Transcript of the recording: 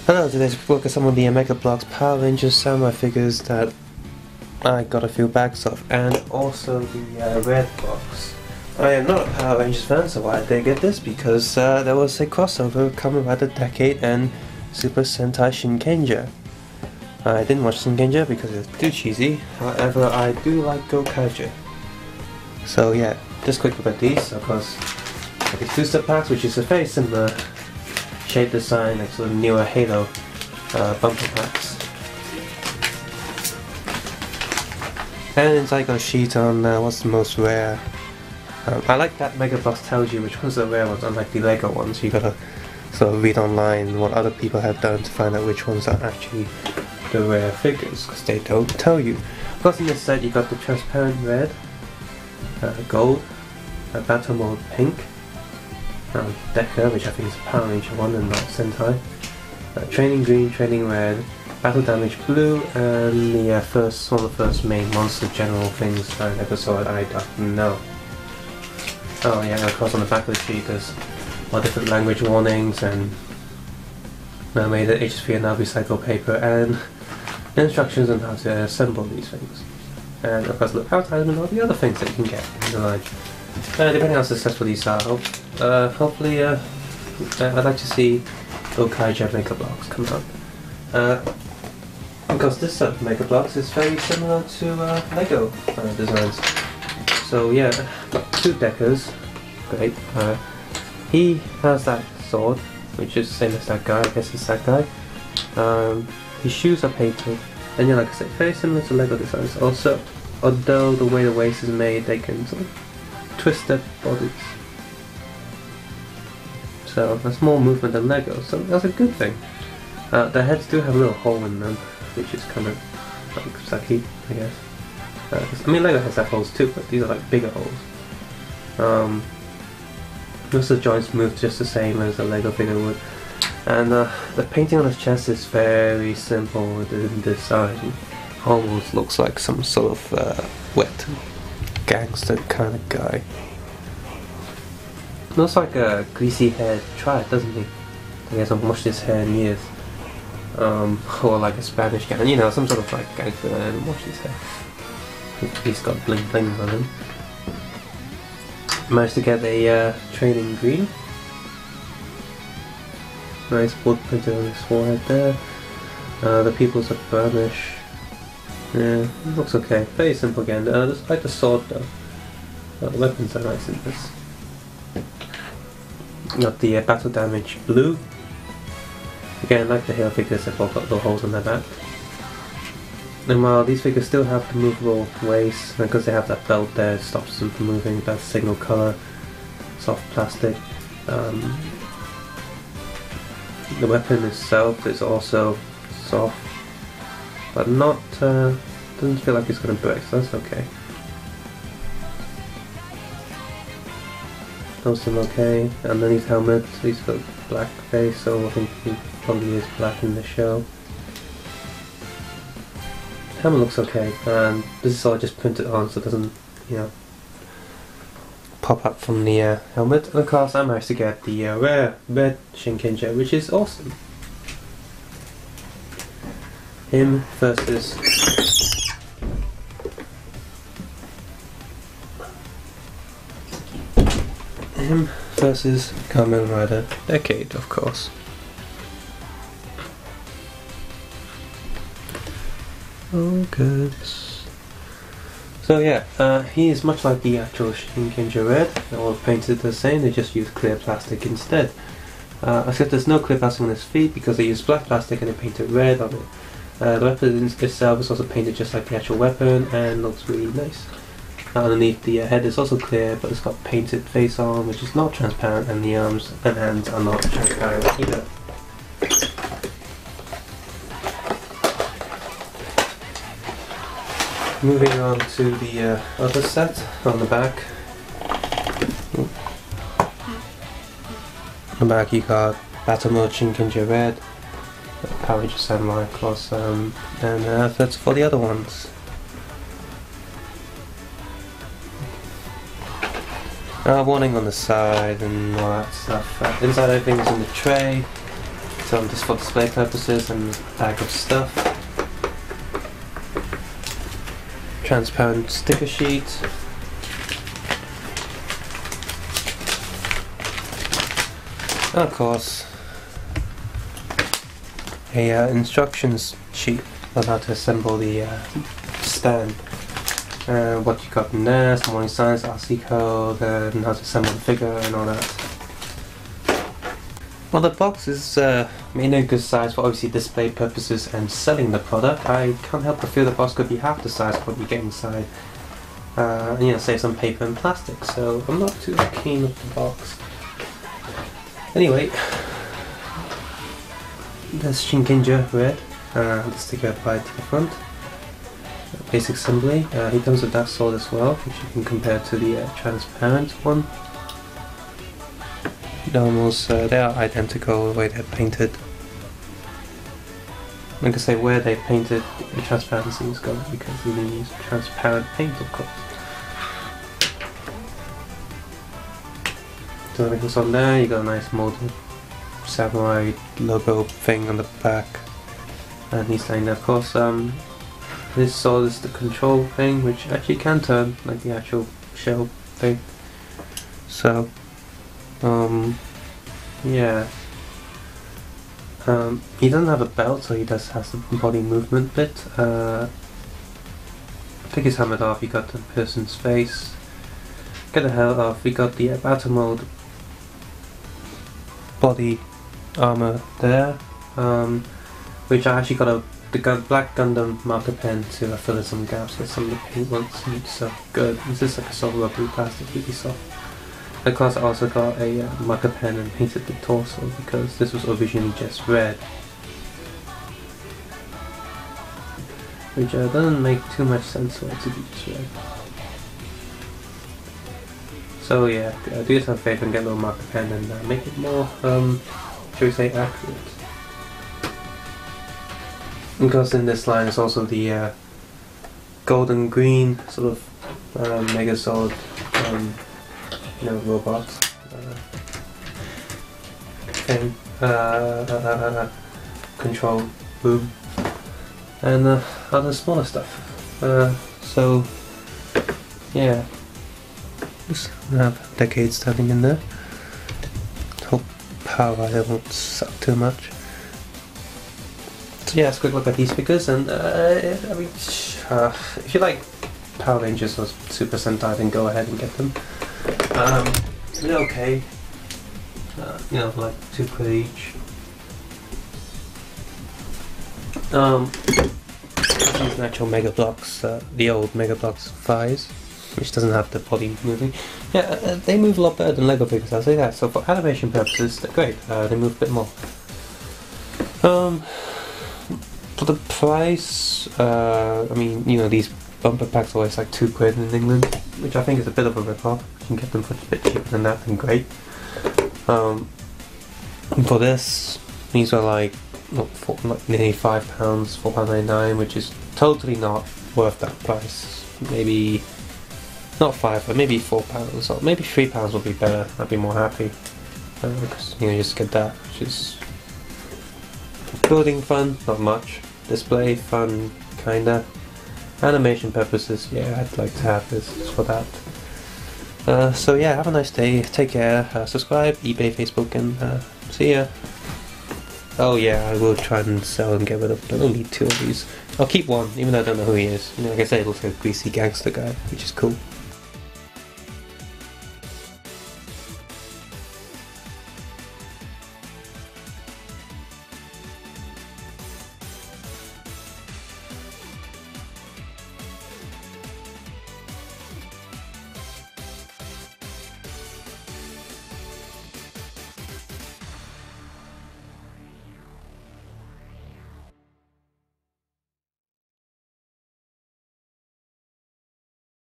Hello, today's look at some of the Mega Bloks Power Rangers Samurai figures that I got a few bags of, and also the red box. I am not a Power Rangers fan, so why did they get this? Because there was a crossover coming by the Decade and Super Sentai Shinkenger. I didn't watch Shinkenger because it's too cheesy, however I do like Go Kaiju. So yeah, just quick look at these, of course. Like these booster packs, which is a very similar shape design, like sort of newer Halo bumper packs. And inside got a sheet on what's the most rare. I like that Mega Bloks tells you which ones are rare ones, unlike the Lego ones. You gotta sort of read online what other people have done to find out which ones are actually the rare figures, because they don't tell you. Of course, in this set you got the transparent red, gold, battle mode pink, Decker, which I think is a Power Ranger one and not Sentai, training green, training red, battle damage blue, and the one of the first main monster general things for an episode I don't know. Oh yeah, and of course on the back of the sheet there's more different language warnings and made of HSP and recycled paper and instructions on how to assemble these things. And of course the power timer and all the other things that you can get in the line. Depending on how successful these are, hopefully I'd like to see Go Kaiju Mega Bloks come out. Because this set of Mega Bloks is very similar to Lego designs. So yeah, got two Deckers, great. He has that sword, which is the same as that guy, I guess it's that guy. His shoes are painted, and yeah, like I said, very similar to Lego designs. Also, although the way the waist is made, they can sort of twist their bodies. So that's more movement than Lego, so that's a good thing. Their heads do have a little hole in them, which is kind of like sucky, I guess. I mean, Lego heads have holes too, but these are like bigger holes. Most of the joints move just the same as a Lego figure would. And the painting on his chest is very simple in design. Almost looks like some sort of wet gangster kind of guy. Looks like a greasy haired trad, doesn't he? He hasn't washed his hair in years. Or like a Spanish guy, you know, some sort of like gangster that hasn't washed his hair. He's got bling bling on him. Managed to get a training green. Nice wood printed on his forehead there. The pupils are brownish. Yeah, looks okay. Very simple again. Just like the sword though. The weapons are nice in this. Got the battle damage blue. Again, like the Halo figures, they've all got little holes in their back. And while these figures still have the movable waist, because they have that belt there, it stops them from moving. That's signal color, soft plastic. The weapon itself is also soft, but not, doesn't feel like it's going to break, so that's okay. Those seem okay. Underneath helmet, he's got black face, so I think he probably is black in the show. Helmet looks okay, and this is all just printed on so it doesn't, you know, pop up from the helmet. And of course I managed to get the rare red Shinkenger, which is awesome. Him versus Kamen Rider Decade, of course. Oh good. So yeah, he is much like the actual Shinkenger Red. They're all painted the same, they just use clear plastic instead. Except there's no clear plastic on his feet because they use black plastic and they painted red on it. The weapon itself is also painted just like the actual weapon and looks really nice. Underneath the head is also clear, but it's got painted face on, which is not transparent, and the arms and hands are not transparent either. Moving on to the other set on the back. On the back you got Battle Mode Shinkenger Red, Power Ranger Samurai, of course, and that's for the other ones. Warning on the side and all that stuff. Inside everything's in the tray. just for display purposes, and a bag of stuff. Transparent sticker sheet. And of course, a instructions sheet on how to assemble the stand. What you got in there, some warning signs, RC code, and how to assemble the figure and all that. Well, the box is in a good size for obviously display purposes and selling the product. I can't help but feel the box could be half the size of what you get inside. And, you know, save some paper and plastic, so I'm not too keen with the box. Anyway, there's Shinkenger red, the sticker applied to the front. Basic assembly. He comes with that sword as well, which you can compare to the transparent one. They are identical the way they're painted. Like I say, where they painted, the transparency is gone because they use transparent paint, of course. So everything's on there. You got a nice molded samurai logo thing on the back, and he's saying that, of course. This sword is the control thing, which actually can turn like the actual shell thing. So, yeah. He doesn't have a belt, so he just has the body movement bit. Take his helmet off, you got the person's face. Get the hell off, we got the battle mode body armor there, which I actually got the black Gundam marker pen to fill in some gaps with some of the paint once. So good. This is like a soft rubbery plastic, really soft. Of course, I also got a marker pen and painted the torso because this was originally just red, which doesn't make too much sense for it to be just red. So yeah, do yourself a favor and get a little marker pen and make it more, shall we say, accurate. Because in this line is also the golden green sort of Megazord, you know, robot thing, control room, and other smaller stuff. So yeah, just have decades standing in there. Hope power won't suck too much. So yeah, let's quick look at these figures, and I mean, if you like Power Rangers or Super Sentai, then go ahead and get them. They're okay. You know, like £2 each. These are actual Mega Bloks, the old Mega Bloks thighs, which doesn't have the body moving. Yeah, they move a lot better than Lego figures, I'll say that. So for animation purposes, they're great. They move a bit more. For the price, I mean, you know, these bumper packs are always like £2 in England, which I think is a bit of a rip-off. You can get them for a bit cheaper than that, then great. For this, these are like, like nearly £5, £4.99, which is totally not worth that price. Maybe not £5, but maybe £4, or maybe £3 would be better. I'd be more happy because, you know, you just get that, which is building fun, not much. Display fun, kinda. Animation purposes, yeah, I'd like to have this just for that. So yeah, have a nice day, take care, subscribe, eBay, Facebook, and see ya. Oh yeah, I will try and sell and get rid of, but I don't need 2 of these. I'll keep one, even though I don't know who he is. You know, like I said, it looks like a greasy gangster guy, which is cool.